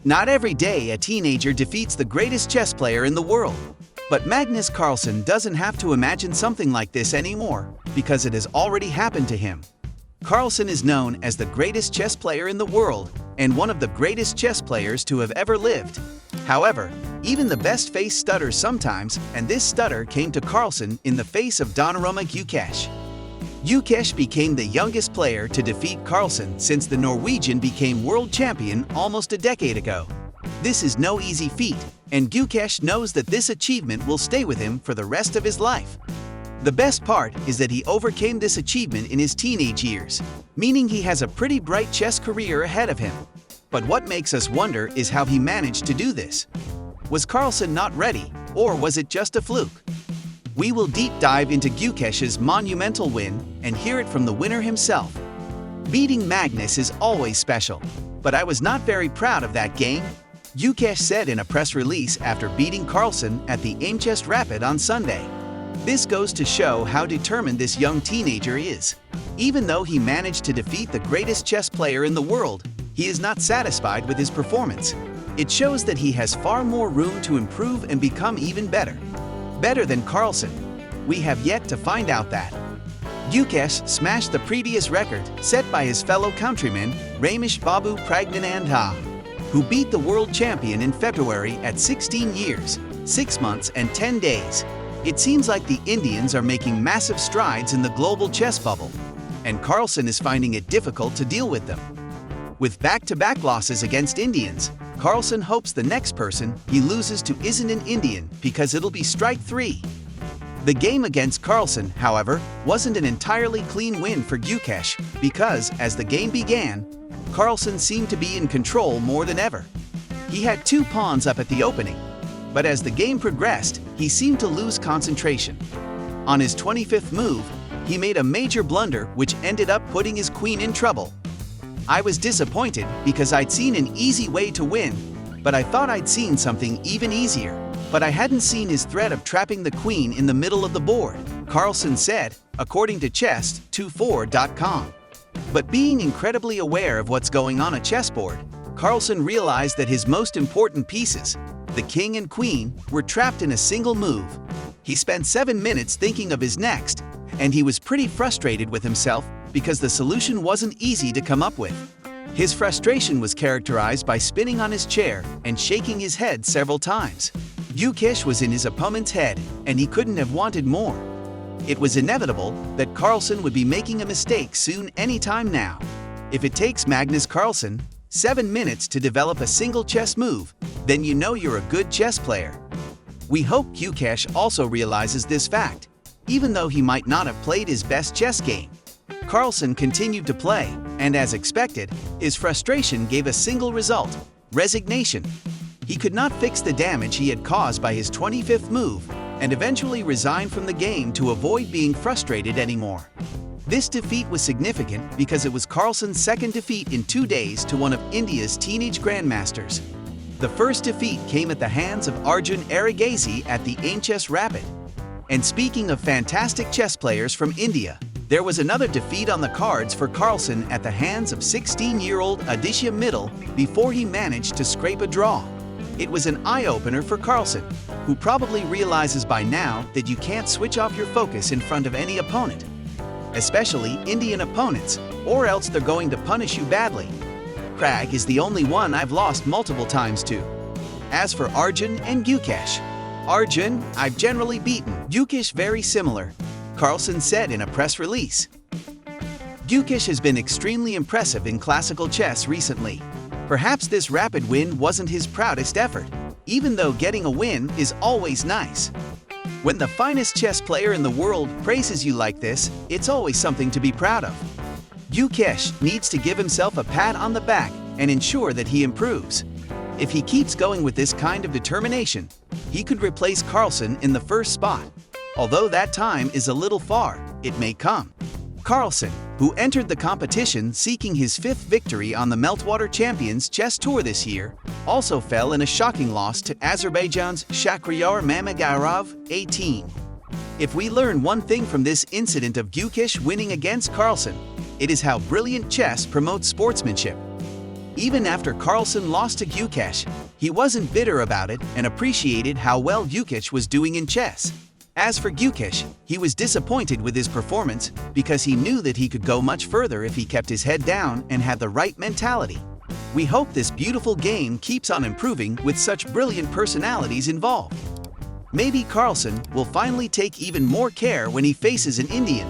Not every day a teenager defeats the greatest chess player in the world. But Magnus Carlsen doesn't have to imagine something like this anymore, because it has already happened to him. Carlsen is known as the greatest chess player in the world and one of the greatest chess players to have ever lived. However, even the best face stutters sometimes, and this stutter came to Carlsen in the face of Donnarumma Gyökeres. Gyökeres became the youngest player to defeat Carlsen since the Norwegian became world champion almost a decade ago. This is no easy feat, and Gyökeres knows that this achievement will stay with him for the rest of his life. The best part is that he overcame this achievement in his teenage years, meaning he has a pretty bright chess career ahead of him. But what makes us wonder is how he managed to do this. Was Carlsen not ready, or was it just a fluke? We will deep dive into Gyökeres' monumental win and hear it from the winner himself. Beating Magnus is always special, but I was not very proud of that game, Gyökeres said in a press release after beating Carlsen at the Chess Rapid on Sunday. This goes to show how determined this young teenager is. Even though he managed to defeat the greatest chess player in the world, he is not satisfied with his performance. It shows that he has far more room to improve and become even better. Better than Carlsen? We have yet to find out that. Gyökeres smashed the previous record set by his fellow countryman Ramesh Babu Pragnanandha, who beat the world champion in February at 16 years, 6 months and 10 days. It seems like the Indians are making massive strides in the global chess bubble, and Carlsen is finding it difficult to deal with them. With back-to-back losses against Indians, Carlsen hopes the next person he loses to isn't an Indian because it'll be strike 3. The game against Carlsen, however, wasn't an entirely clean win for Gyökeres because, as the game began, Carlsen seemed to be in control more than ever. He had 2 pawns up at the opening, but as the game progressed, he seemed to lose concentration. On his 25th move, he made a major blunder which ended up putting his queen in trouble. I was disappointed because I'd seen an easy way to win, but I thought I'd seen something even easier. But I hadn't seen his threat of trapping the queen in the middle of the board, Carlsen said, according to chess24.com. But being incredibly aware of what's going on a chessboard, Carlsen realized that his most important pieces, the king and queen, were trapped in a single move. He spent 7 minutes thinking of his next, and he was pretty frustrated with himself because the solution wasn't easy to come up with. His frustration was characterized by spinning on his chair and shaking his head several times. Gyökeres was in his opponent's head, and he couldn't have wanted more. It was inevitable that Carlsen would be making a mistake soon anytime now. If it takes Magnus Carlsen 7 minutes to develop a single chess move, then you know you're a good chess player. We hope Gyökeres also realizes this fact. Even though he might not have played his best chess game, Carlsen continued to play, and as expected, his frustration gave a single result: resignation. He could not fix the damage he had caused by his 25th move, and eventually resigned from the game to avoid being frustrated anymore. This defeat was significant because it was Carlsen's second defeat in 2 days to one of India's teenage grandmasters. The first defeat came at the hands of Arjun Erigaisi at the Chess Rapid. And speaking of fantastic chess players from India, there was another defeat on the cards for Carlsen at the hands of 16-year-old Aditya Mittal before he managed to scrape a draw. It was an eye-opener for Carlsen, who probably realizes by now that you can't switch off your focus in front of any opponent, especially Indian opponents, or else they're going to punish you badly. Prag is the only one I've lost multiple times to. As for Arjun and Gyökeres, Arjun, I've generally beaten. Gyökeres very similar, Carlsen said in a press release. Gyökeres has been extremely impressive in classical chess recently. Perhaps this rapid win wasn't his proudest effort, even though getting a win is always nice. When the finest chess player in the world praises you like this, it's always something to be proud of. Gyökeres needs to give himself a pat on the back and ensure that he improves. If he keeps going with this kind of determination, he could replace Carlsen in the first spot. Although that time is a little far, it may come. Carlsen, who entered the competition seeking his 5th victory on the Meltwater Champions Chess Tour this year, also fell in a shocking loss to Azerbaijan's Shakhriyar Mamagairov, 18. If we learn one thing from this incident of Gyökeres winning against Carlsen, it is how brilliant chess promotes sportsmanship. Even after Carlsen lost to Gukesh, he wasn't bitter about it and appreciated how well Gukesh was doing in chess. As for Gukesh, he was disappointed with his performance because he knew that he could go much further if he kept his head down and had the right mentality. We hope this beautiful game keeps on improving with such brilliant personalities involved. Maybe Carlsen will finally take even more care when he faces an Indian.